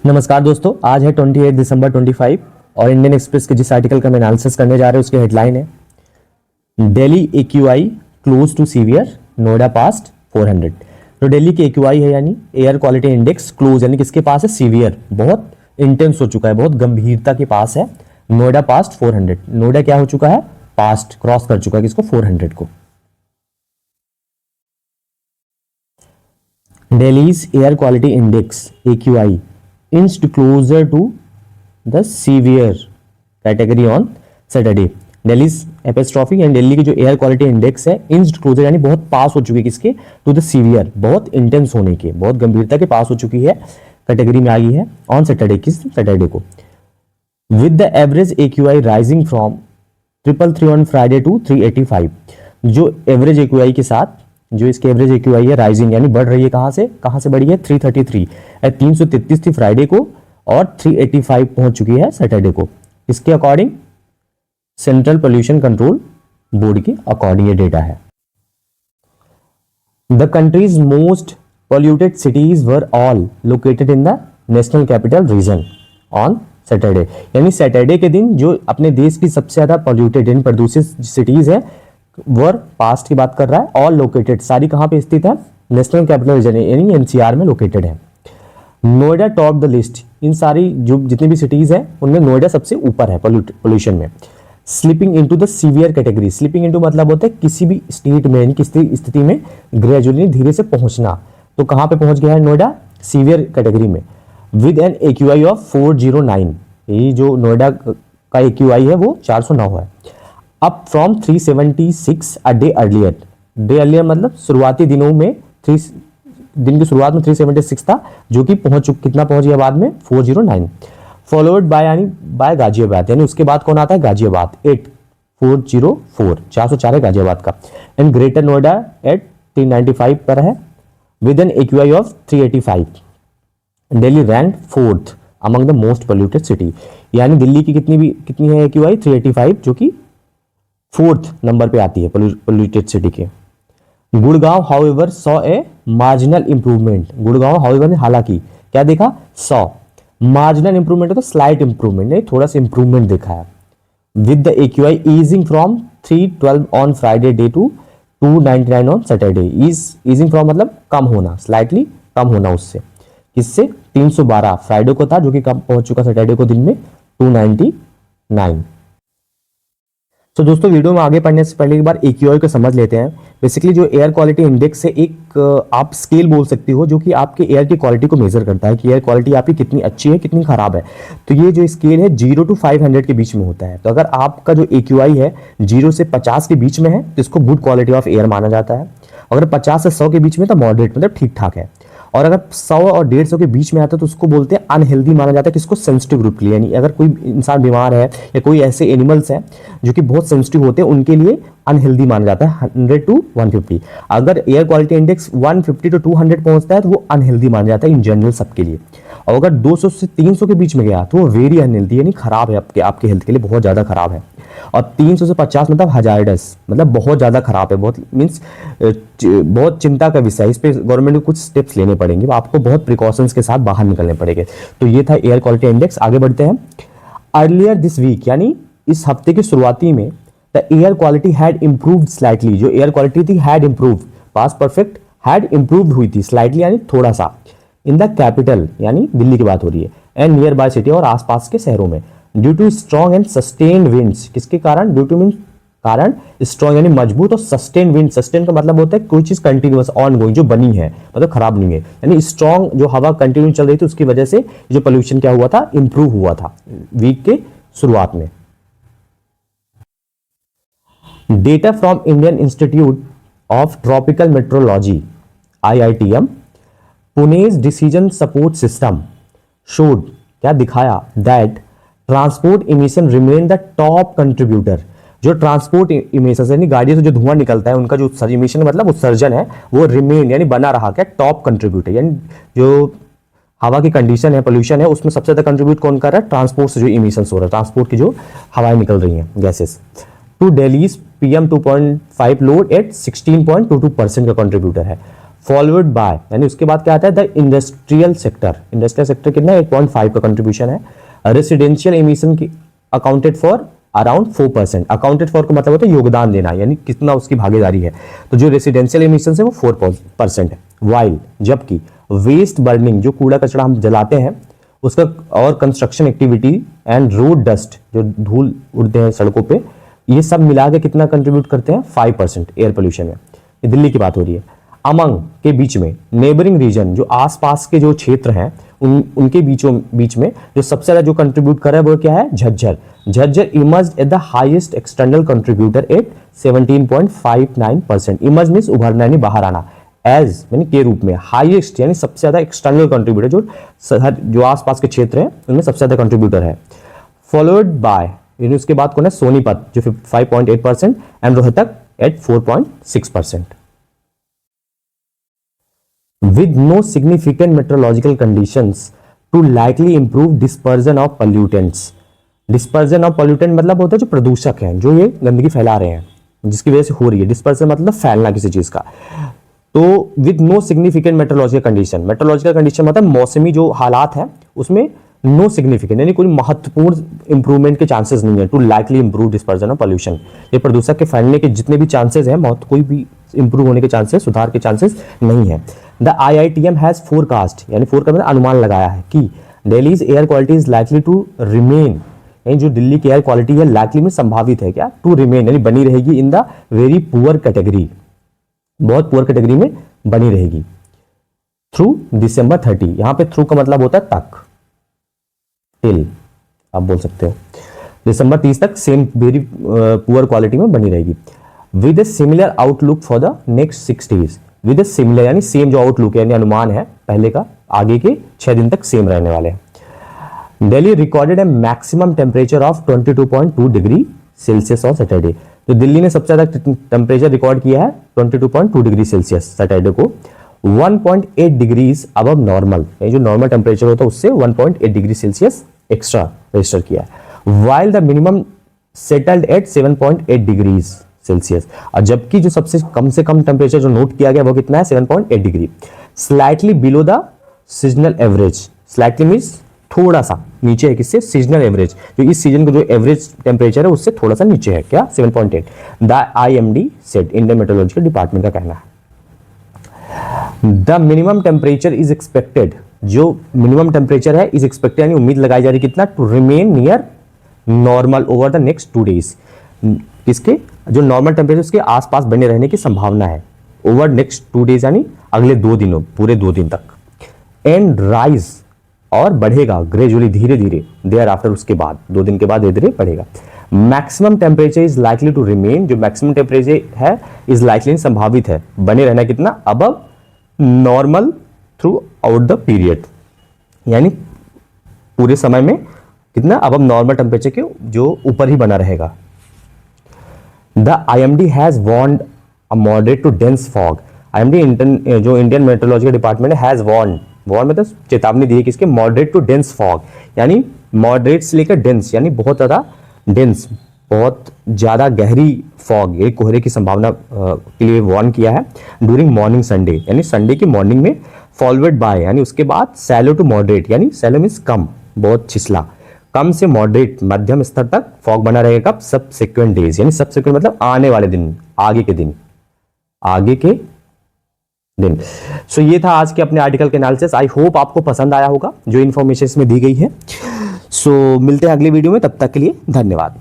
नमस्कार दोस्तों, आज है 28 दिसंबर 25 और इंडियन एक्सप्रेस के जिस आर्टिकल का मैं एनालिसिस करने जा रहे हैं उसकी हेडलाइन है Delhi AQI close to severe, Noida past 400। तो दिल्ली की एक्यूआई है यानी एयर क्वालिटी इंडेक्स क्लोज यानी किसके पास है? सीवियर, बहुत इंटेंस हो चुका है, बहुत गंभीरता के पास है। नोएडा पास्ट 400, नोएडा क्या हो चुका है? पास्ट क्रॉस कर चुका है किसको? 400 को। Delhi's air quality index AQI inched closer to the severe category on Saturday. Delhi epistrophe and Delhi की जो एयर क्वालिटी इंडेक्स है इंच्ड क्लोजर यानी बहुत पास हो चुकी है किसके? टू द सीवियर, बहुत इंटेंस होने के, बहुत गंभीरता के पास हो चुकी है, कैटेगरी में आ गई है ऑन सैटरडे, किस सैटरडे को। With the average AQI rising from 333 on Friday to 385। जो एवरेज AQI के साथ जो इसके एवरेज AQI है राइजिंग यानी बढ़ रही है, कहां से बढ़ी है? 333, 333 थी फ्राइडे को और 385 पहुंच चुकी है सैटरडे को। इसके according central pollution control board के अकॉर्डिंग ये डेटा है। The countries most polluted cities were all located in the national capital region on Saturday, यानी सैटरडे के दिन जो अपने देश की सबसे ज्यादा पोल्यूटेड यानी प्रदूषित सिटीज है, वर पास्ट की बात कर रहा है, ऑल लोकेटेड, सारी कहां पे स्थित है? नेशनल कैपिटल रीजन यानी NCR में लोकेटेड है। नोएडा टॉप द लिस्ट, इन सारी जो जितनी भी सिटीज है उनमें नोएडा सबसे ऊपर है पोल्यूशन में। Slipping into the severe category, slipping into मतलब होता है किसी भी स्टेट में किसी स्थिति में ग्रेजुअली धीरे से पहुंचना, तो कहां पे पहुंच गया है नोएडा? सीवियर कैटेगरी में। विद एन AQI ऑफ 409, ये जो नोएडा का AQI है वो 409 है, up from 376 a day earlier. Day earlier मतलब शुरुआती दिनों में, दिन की शुरुआत में 376 था, जो कि कितना पहुंच गया बाद में? 409। फॉलोड बाय यानी बाय गाजियाबाद, यानी उसके बाद कौन आता है? गाजियाबाद 8404, 404 है गाजियाबाद का। एंड ग्रेटर नोएडा एट 395 पर है with an AQI of 385। Delhi rank 4th among the most polluted city, यानी दिल्ली की कितनी है AQI? 385, जो कि 4th नंबर पे आती है पोल्यूटेड सिटी के। Gurgaon however saw a marginal improvement, Gurgaon however ने हालांकि क्या देखा? सॉ मार्जिनल इंप्रूवमेंट है तो स्लाइट इंप्रूवमेंट है, थोड़ा सा इंप्रूवमेंट देखा है। With the AQI easing from 312 on Friday day to 299 on Saturday. Easing from मतलब कम होना, स्लाइटली कम होना उससे, किससे? 312 फ्राइडे को था, जो कि कम पहुंच चुका सैटरडे को दिन में 299। तो दोस्तों वीडियो में आगे पढ़ने से पहले एक बार AQI को समझ लेते हैं। बेसिकली जो एयर क्वालिटी इंडेक्स है एक आप स्केल बोल सकते हो जो कि आपके एयर की क्वालिटी को मेजर करता है कि एयर क्वालिटी आपकी कितनी अच्छी है, कितनी खराब है। तो ये जो स्केल है 0 to 500 के बीच में होता है। तो अगर आपका जो AQI है 0 से 50 के बीच में है तो इसको गुड क्वालिटी ऑफ एयर माना जाता है। अगर 50 से 100 के बीच में तो मॉडरेट मतलब ठीक ठाक है। और अगर 100 और 150 के बीच में आता है तो उसको बोलते हैं अनहेल्दी माना जाता है, किसको? सेंसिटिव ग्रुप के लिए। यानी अगर कोई इंसान बीमार है या कोई ऐसे एनिमल्स हैं जो कि बहुत सेंसिटिव होते हैं, उनके लिए अनहेल्दी माना जाता है 100 to 150। अगर एयर क्वालिटी इंडेक्स 150 to 200 पहुंचता है तो वो अनहेल्दी माना जाता है इन जनरल सबके लिए। और अगर 200 से 300 के बीच में गया तो वो वेरी अनहेल्दी यानी खराब है, आपके हेल्थ के लिए बहुत ज्यादा खराब है। और 300 से 50 मतलब हजार्डस मतलब बहुत ज्यादा खराब है, बहुत मीन्स बहुत चिंता का विषय। इस पे गवर्नमेंट को कुछ स्टेप्स लेने पड़ेंगे, आपको बहुत प्रिकॉशंस के साथ बाहर निकलने पड़ेंगे। तो ये था एयर क्वालिटी इंडेक्स। आगे बढ़ते हैं। अर्लियर दिस वीक यानी इस हफ्ते की शुरुआती में the air quality had improved slightly, जो एयर क्वालिटी थी had improved, past perfect had improved हुई थी, स्लाइटली यानी थोड़ा सा, इन द कैपिटल यानी दिल्ली की बात हो रही है, एंड नियर बाय सिटी और आसपास के शहरों में, due to strong and sustained winds. किसके कारण? ड्यू टू मीन कारण, स्ट्रॉन्ग यानी मजबूत और सस्टेन विंड। सस्टेन का मतलब होता है कोई चीज कंटिन्यूअस ऑन गोइंग, जो बनी है मतलब खराब नहीं है, यानी स्ट्रॉन्ग जो हवा कंटिन्यू चल रही थी उसकी वजह से जो पोल्यूशन क्या हुआ था? इंप्रूव हुआ था वीक के शुरुआत में। Data from Indian Institute of Tropical Meteorology IITM Pune's decision support system showed, क्या दिखाया? That transport emission remain the top contributor. जो ट्रांसपोर्ट इमिशन यानी गाड़ियों से जो धुआं निकलता है उनका जो इमिशन मतलब उत्सर्जन है वो रिमेन यानी बना रहा, क्या? टॉप कंट्रीब्यूटर, यानी जो हवा की कंडीशन है, पोल्यूशन है, उसमें सबसे ज्यादा कंट्रीब्यूट कौन कर रहा है? ट्रांसपोर्ट से जो इमिशंस हो रहा है, ट्रांसपोर्ट की जो हवाएं निकल रही हैं, gases. To Delhi's PM 2.5 load at 16.22% का कंट्रीब्यूटर है। फॉलोड बाय यानी उसके बाद क्या आता है the industrial sector. Industrial sector कितना 8.5 का कंट्रीब्यूशन है। रेसिडेंशियल एमिशन की accounted for around 4%। Accounted for का मतलब होता है योगदान देना, यानी कितना उसकी भागीदारी है। तो जो रेसिडेंशियल एमिशन है वो 4% है। वाइल जबकि वेस्ट बर्निंग जो कूड़ा कचरा हम जलाते हैं उसका और construction activity and road dust जो धूल उड़ते हैं सड़कों पे, ये सब मिला के कितना कंट्रीब्यूट करते हैं 5% एयर पोल्यूशन में। ये दिल्ली की बात हो रही है। अमंग के बीच में नेबरिंग रीजन जो आसपास के जो क्षेत्र हैं उनके बीच में जो सबसे ज्यादा जो कंट्रीब्यूट कर रहा है वो क्या है Jhajjar. Jhajjar emerged at the highest external contributor at 17.59%। Emerge means उभरना यानी बाहर आना, एज यानी के रूप में, हाईएस्ट यानी सबसे ज्यादा एक्सटर्नल कंट्रीब्यूटर जो आसपास के क्षेत्र है उनमें सबसे ज्यादा कंट्रीब्यूटर है। फॉलोड बाय यानी उसके बाद कौन है सोनीपत जो 5.8% and Rohtak at 4.6%। With no significant meteorological conditions to likely improve dispersion of pollutants। Dispersion of pollutant मतलब होता है जो प्रदूषक हैं जो ये गंदगी फैला रहे हैं जिसकी वजह से हो रही है। डिस्पर्सन मतलब फैलना किसी चीज का। तो with no significant meteorological condition, meteorological condition मतलब मौसमी जो हालात हैं उसमें नो सिग्निफिकेंट यानी कोई महत्वपूर्ण इंप्रूवमेंट के चांसेस नहीं है। To likely improve dispersion of pollution, ये प्रदूषक के फैलने के जितने भी चांसेस हैं कोई भी इंप्रूव होने के चांसेस, सुधार के चांसेस नहीं है। द IITM हैज फोरकास्ट यानी फोरकास्ट मतलब अनुमान लगाया है कि Delhi's air quality is likely to remain, यानी जो दिल्ली की एयर क्वालिटी है लाइकली में संभावित है क्या टू रिमेन यानी बनी रहेगी in the very poor category, बहुत पुअर कैटेगरी में बनी रहेगी थ्रू December 30। यहां पे थ्रू का मतलब होता है तक, टिल आप बोल सकते हो December 30 तक सेम वेरी पुअर क्वालिटी में बनी रहेगी। With a similar outlook for the next 6 days, with a similar यानी सेम जो आउटलुक है यानी अनुमान है पहले का, आगे के 6 दिन तक सेम रहने वाले हैं। Delhi recorded A maximum temperature of 22.2 degree Celsius on Saturday. तो दिल्ली ने सबसे ज्यादा टेम्परेचर रिकॉर्ड किया है 22.2 डिग्री सेल्सियस सैटरडे को, 1.8 डिग्रीज अबव नॉर्मल, जो नॉर्मल टेम्परेचर होता है उससे 1.8 डिग्री सेल्सियस एक्स्ट्रा रजिस्टर किया है। While the minimum settled at 7.8 degrees Celsius, और जबकि जो सबसे कम से कम टेम्परेचर जो नोट किया गया वो कितना है 7.8 degree, slightly below the seasonal average. Slightly means थोड़ा सा नीचे है किससे, सीजनल एवरेज, जो इस सीजन का जो एवरेज टेम्परेचर है उससे थोड़ा सा नीचे है क्या 7.8। The IMD said, Indian meteorological department का कहना है। The minimum temperature is expected, जो मिनिमम टेम्परेचर है इज एक्सपेक्टेड यानी उम्मीद लगाई जा रही कितना, to remain near normal over the next 2 days। किसके, जो नॉर्मल टेम्परेचर उसके आसपास बने रहने की संभावना है ओवर नेक्स्ट 2 days यानी अगले 2 दिनों, पूरे 2 दिन तक। एंड राइज और बढ़ेगा ग्रेजुअली धीरे धीरे देयर आफ्टर, उसके बाद 2 दिन के बाद धीरे धीरे बढ़ेगा। Maximum temperature is likely to remain, जो मैक्सिमम टेम्परेचर है इज लाइकली संभावित है बने रहना कितना, above normal throughout the period, यानी पूरे समय में कितना अबव नॉर्मल टेम्परेचर के जो ऊपर ही बना रहेगा। The IMD has warned a moderate to dense fog. IMD जो Indian meteorological Department has warn मतलब चेतावनी दी है किसके, मॉडरेट टू डेंस फॉग, यानी मॉडरेट से लेकर डेंस यानी बहुत ज्यादा डेंस, बहुत ज्यादा गहरी फॉग, ये कोहरे की संभावना के लिए वार्न किया है ड्यूरिंग मॉर्निंग संडे, यानी संडे की मॉर्निंग में, फॉलोड बाय यानी उसके बाद सैलो टू मॉडरेट, यानी सैलो मींस कम, बहुत छिछला, कम से मॉडरेट मध्यम स्तर तक फॉग बना रहेगा कब, सबसिक्वेंट डेज, यानी सबसिक्वेंट मतलब आने वाले दिन, आगे के दिन, आगे के दिन। सो ये था आज के अपने आर्टिकल के एनालिसिस। आई होप आपको पसंद आया होगा जो इन्फॉर्मेशन इसमें दी गई है। सो मिलते हैं अगली वीडियो में, तब तक के लिए धन्यवाद।